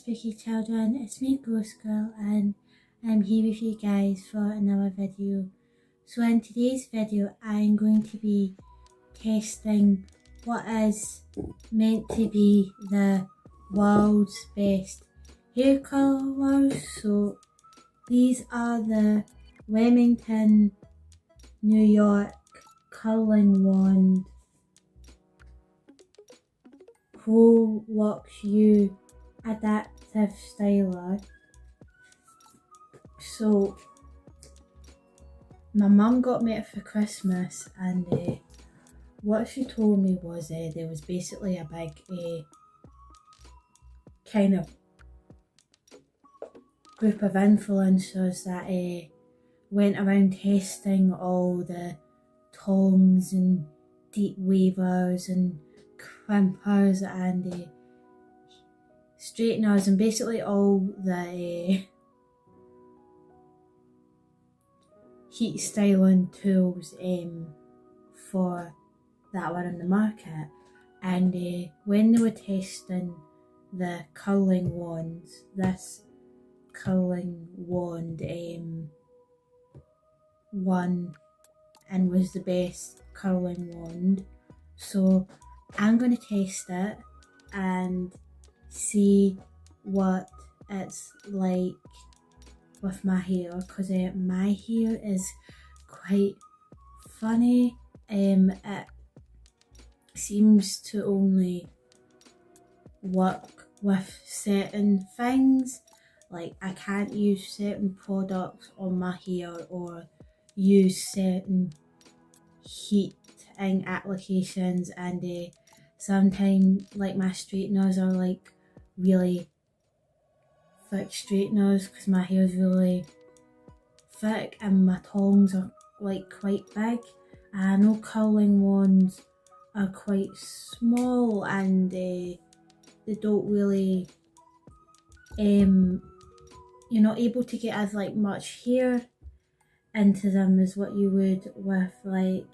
spooky children, it's me Ghost Girl and I'm here with you guys for another video. So in today's video I'm going to be testing what is meant to be the world's best hair colours. So these are the Remington New York Curling Wand Pro Lux U Adaptive Styler. So my mum got me it for Christmas, and what she told me was there was basically a big kind of group of influencers that went around testing all the tongs and deep weavers and crimpers and straighteners and basically all the heat styling tools for that were in the market. And when they were testing the curling wands, this curling wand won and was the best curling wand. So I'm going to test it and see what it's like with my hair, because my hair is quite funny. It seems to only work with certain things, like I can't use certain products on my hair or use certain heating applications, and sometimes like my straighteners are like really thick straighteners because my hair is really thick and my tongs are like quite big. I know curling wands are quite small and they don't really you're not able to get as like much hair into them as what you would with, like,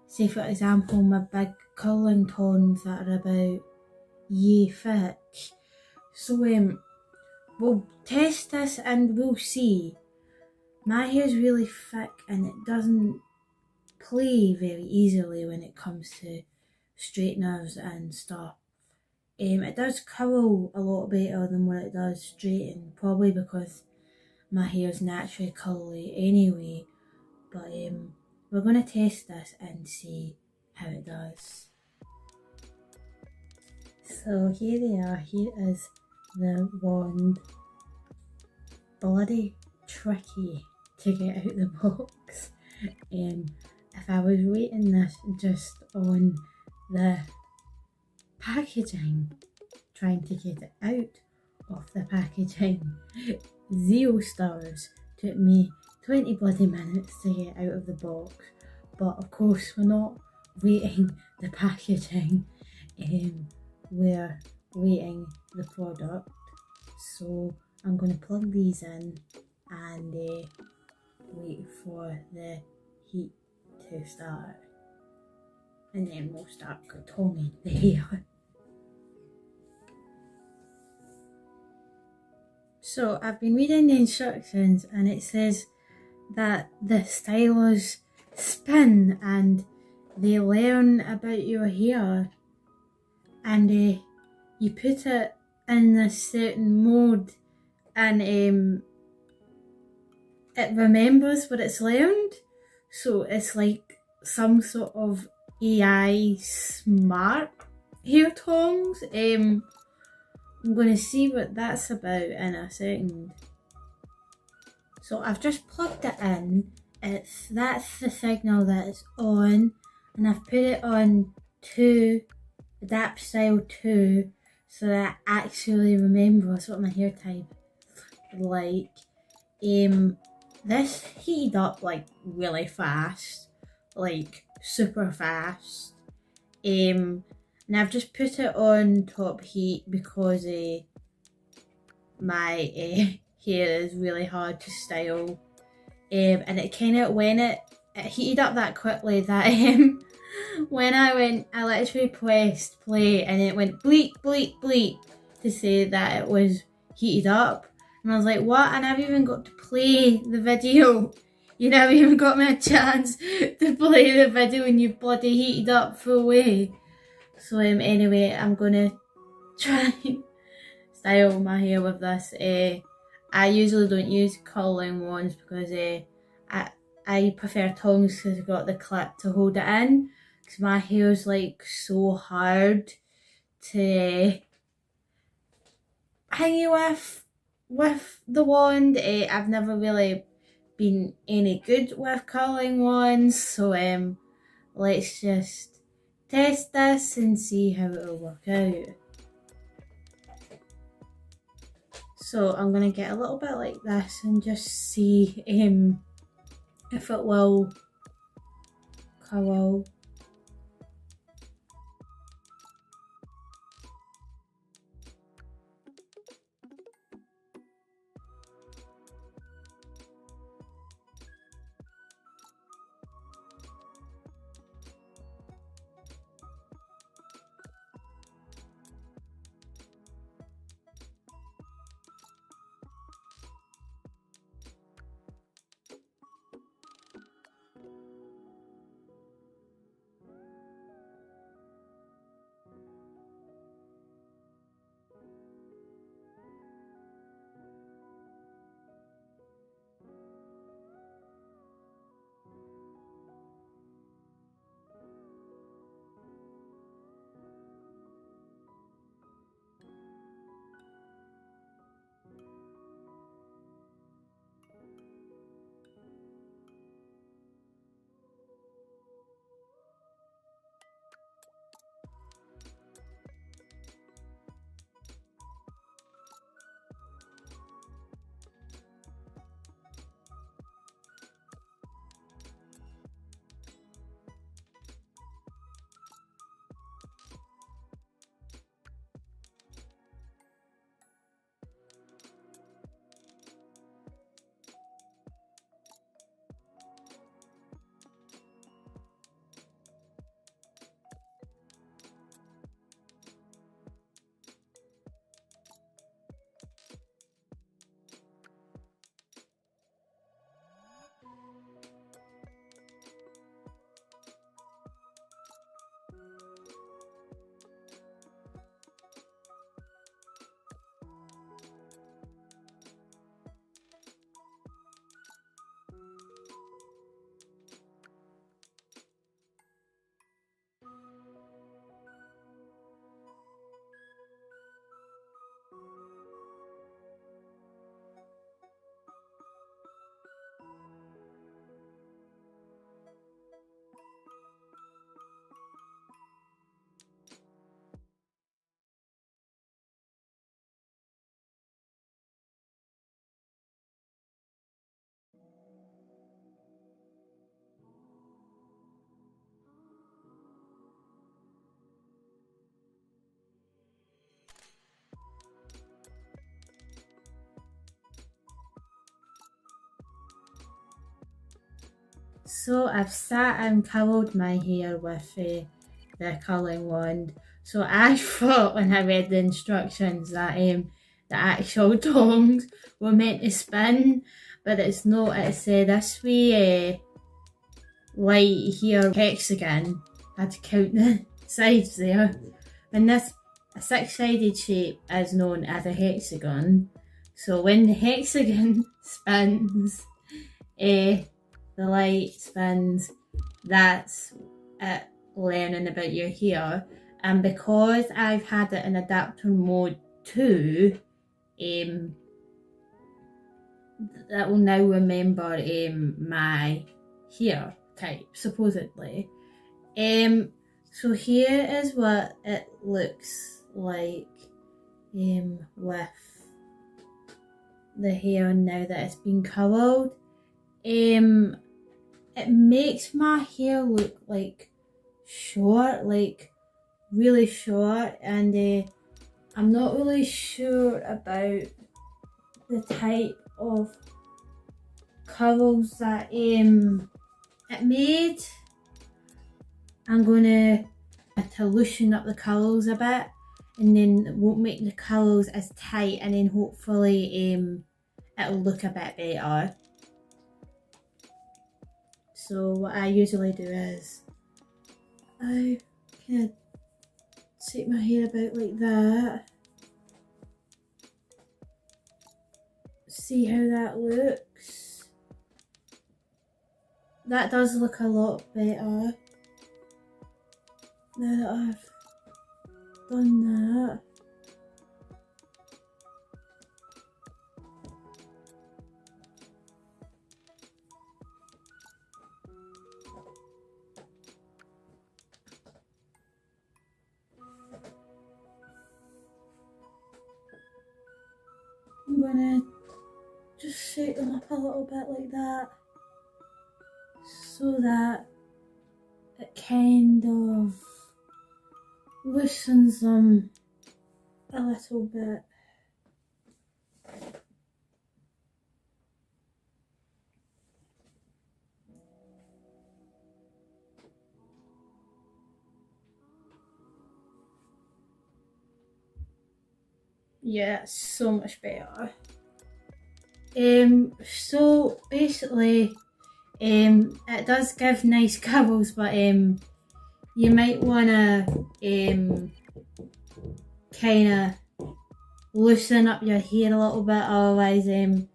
say for example, my big curling tongs that are about yay thick. So we'll test this and we'll see. My hair's really thick and it doesn't play very easily when it comes to straighteners and stuff. It does curl a lot better than what it does straighten, probably because my hair's naturally curly anyway. But we're going to test this and see how it does. So here they are. Here is the wand. Bloody tricky to get out the box. If I was rating this just on the packaging, trying to get it out of the packaging, 0 stars. Took me 20 bloody minutes to get out of the box. But of course we're not rating the packaging, we're rating the product. So I'm going to plug these in and wait for the heat to start, and then we'll start tonging the hair. So I've been reading the instructions and it says that the stylers spin and they learn about your hair, and you put it in this certain mode and it remembers what it's learned. So it's like some sort of AI smart hair tongs. I'm going to see what that's about in a second. So I've just plugged it in. That's the signal that it's on, and I've put it on 2, Adapt Style 2, so that it actually remembers what my hair type is like. This heated up like really fast, like super fast. And I've just put it on top heat because my hair is really hard to style. And it kind of, when it heated up that quickly that when I literally pressed play and it went bleep bleep bleep to say that it was heated up. And I was like, what? I never even got to play the video. You never even got me a chance to play the video and you've bloody heated up full way. So anyway, I'm gonna try and style my hair with this. I usually don't use curling ones because I prefer tongs because I've got the clip to hold it in. Because my hair's like so hard to hang you with the wand. I've never really been any good with curling ones, so let's just test this and see how it'll work out. So I'm gonna get a little bit like this and just see if it will curl. So I've sat and curled my hair with the curling wand. So I thought when I read the instructions that the actual tongs were meant to spin, but it's not. It's this wee light here hexagon. I had to count the sides there. And this a six-sided shape is known as a hexagon. So when the hexagon spins, the light spins, that's it learning about your hair. And because I've had it in adapter mode 2, that will now remember my hair type, supposedly. So here is what it looks like with the hair now that it's been curled. It makes my hair look like short, like really short, and I'm not really sure about the type of curls that it made. I'm gonna to loosen up the curls a bit and then it won't make the curls as tight, and then hopefully it'll look a bit better. So what I usually do is I kind of take my hair about like that, see how that looks. That does look a lot better now that I've done that. I'm gonna just shake them up a little bit like that, so that it kind of loosens them a little bit. Yeah, it's so much better. So basically, it does give nice curls, but you might wanna kind of loosen up your hair a little bit, otherwise it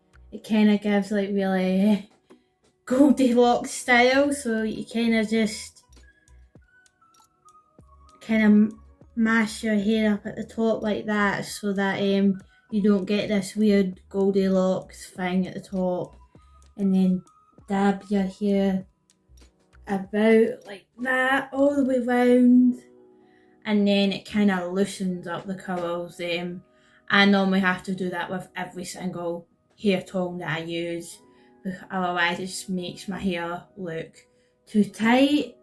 kind of gives like really Goldilocks style. So you kind of just kind of mash your hair up at the top like that, so that you don't get this weird Goldilocks thing at the top, and then dab your hair about like that all the way round, and then it kind of loosens up the curls. I normally have to do that with every single hair tone that I use, otherwise it just makes my hair look too tight.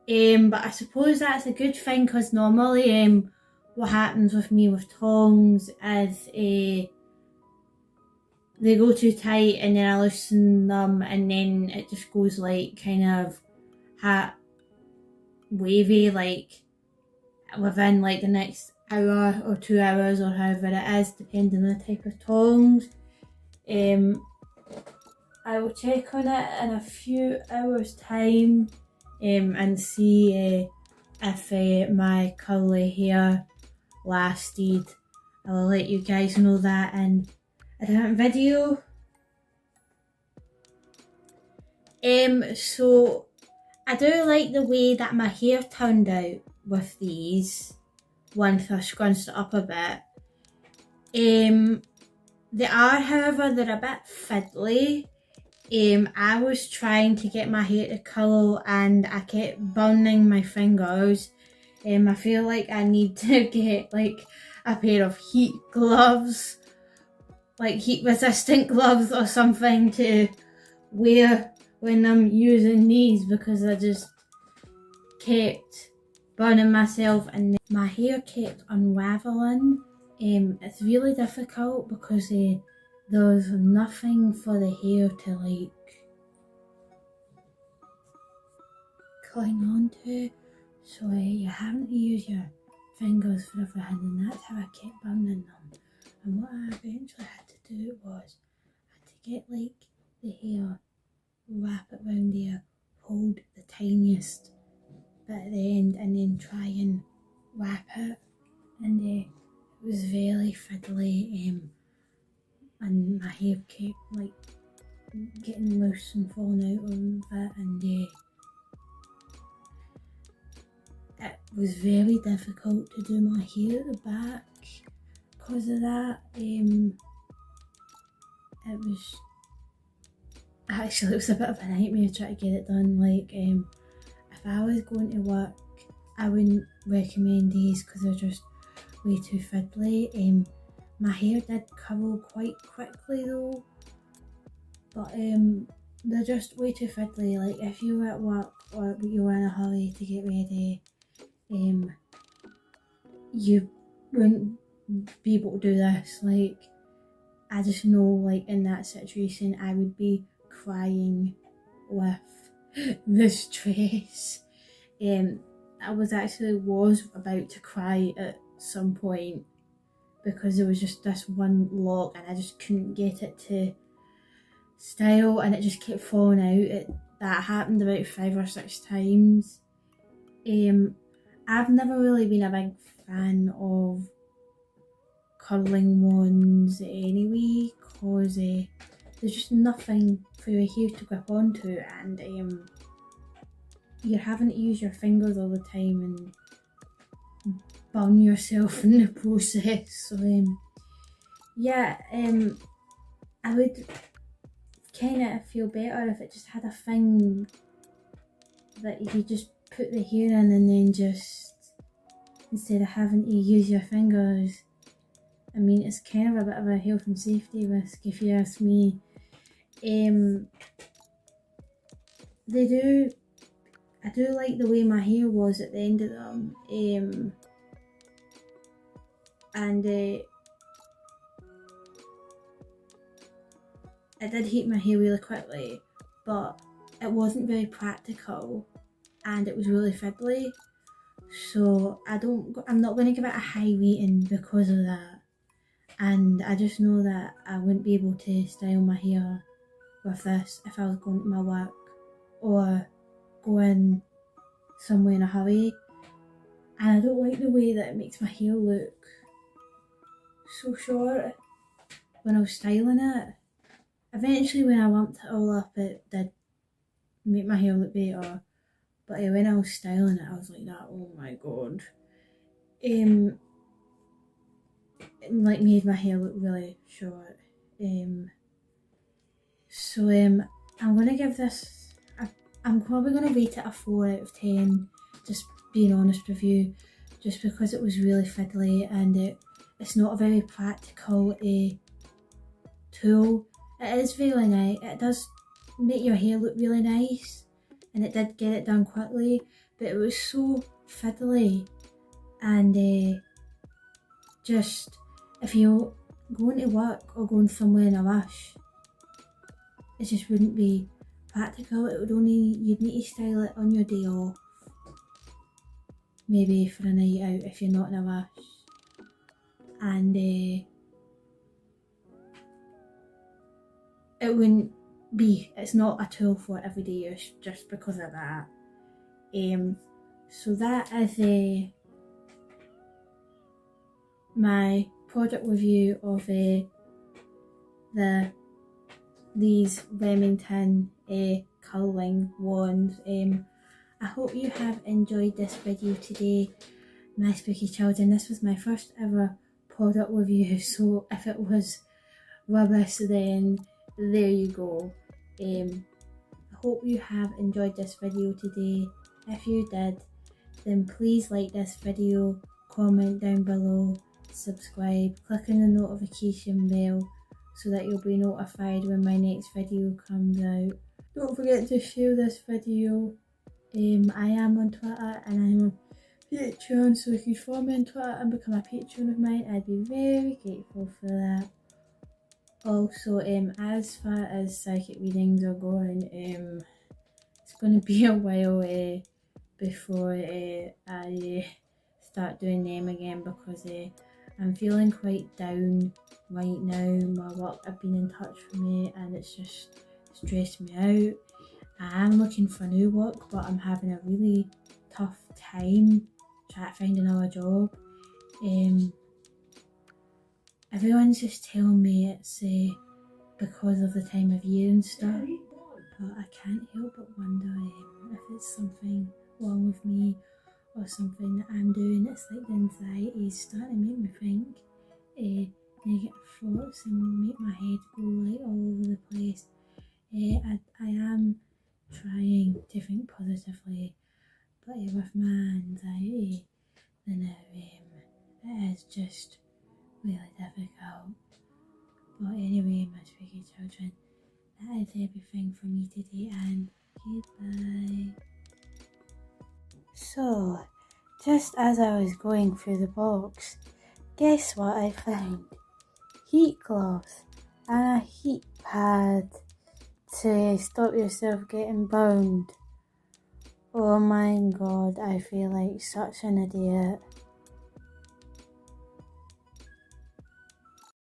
But I suppose that's a good thing, because normally what happens with me with tongs is they go too tight and then I loosen them, and then it just goes like kind of wavy like within like the next hour or 2 hours, or however it is, depending on the type of tongs. I will check on it in a few hours time and see if my curly hair lasted. I will let you guys know that in a different video. So I do like the way that my hair turned out with these once I scrunched it up a bit. They are, however, they're a bit fiddly. I was trying to get my hair to curl and I kept burning my fingers. I feel like I need to get like a pair of heat gloves, like heat resistant gloves or something to wear when I'm using these, because I just kept burning myself and my hair kept unraveling. It's really difficult because there's nothing for the hair to like cling on to, so you're having to use your fingers for everything, and that's how I kept burning them. And what I eventually had to do was I had to get like the hair, wrap it around there, hold the tiniest bit at the end, and then try and wrap it, and it was very fiddly, and my hair kept like getting loose and falling out of it, and it was very difficult to do my hair at the back because of that. It was a bit of a nightmare trying to get it done. Like if I was going to work, I wouldn't recommend these because they're just way too fiddly. My hair did curl quite quickly though, but they're just way too fiddly. Like if you were at work or you were in a hurry to get ready, you wouldn't be able to do this. Like I just know, like in that situation, I would be crying with the stress. I was about to cry at some point because there was just this one lock and I just couldn't get it to style and it just kept falling out. That happened about 5 or 6 times. I've never really been a big fan of curling wands anyway, because there's just nothing for your hair to grip onto, and you're having to use your fingers all the time and burn yourself in the process. So yeah, I would kind of feel better if it just had a thing that you could just put the hair in and then just, instead of having to use your fingers. I mean, it's kind of a bit of a health and safety risk if you ask me. I do like the way my hair was at the end of them, and it did heat my hair really quickly, but it wasn't very practical and it was really fiddly, so I'm not going to give it a high rating because of that. And I just know that I wouldn't be able to style my hair with this if I was going to my work or going somewhere in a hurry. And I don't like the way that it makes my hair look so short when I was styling it. Eventually when I lumped it all up, it did make my hair look better. But when I was styling it, I was like that, oh my god. It like made my hair look really short. So I'm gonna give this, I'm probably gonna rate it a 4 out of 10, just being honest with you, just because it was really fiddly and it's not a very practical tool. It is really nice, it does make your hair look really nice, and it did get it done quickly, but it was so fiddly, and just if you're going to work or going somewhere in a rush, it just wouldn't be practical. You'd need to style it on your day off, maybe for a night out if you're not in a rush, and it's not a tool for everyday use just because of that. So that is my product review of these Remington curling wands. I hope you have enjoyed this video today, my spooky children. This was my first ever product review, so if it was rubbish, then there you go. I hope you have enjoyed this video today. If you did, then please like this video, comment down below, subscribe, click on the notification bell so that you'll be notified when my next video comes out. Don't forget to share this video. I am on Twitter and I'm on Patreon, so if you follow me on Twitter and become a patron of mine, I'd be very grateful for that. Also, as far as psychic readings are going, it's going to be a while before I start doing them again, because I'm feeling quite down right now. My work have been in touch with me and it's just stressed me out. I am looking for new work, but I'm having a really tough time trying to find another job. Everyone's just telling me it's because of the time of year and stuff, but I can't help but wonder if it's something wrong with me or something that I'm doing. It's like the anxiety is starting to make me think negative thoughts and make my head go like all over the place. I am trying to think positively, but with my anxiety, then it is just really difficult. But anyway, my spooky children, that is everything for me today, and goodbye. So, just as I was going through the box, guess what I found? Heat cloth and a heat pad to stop yourself getting burned. Oh my god, I feel like such an idiot.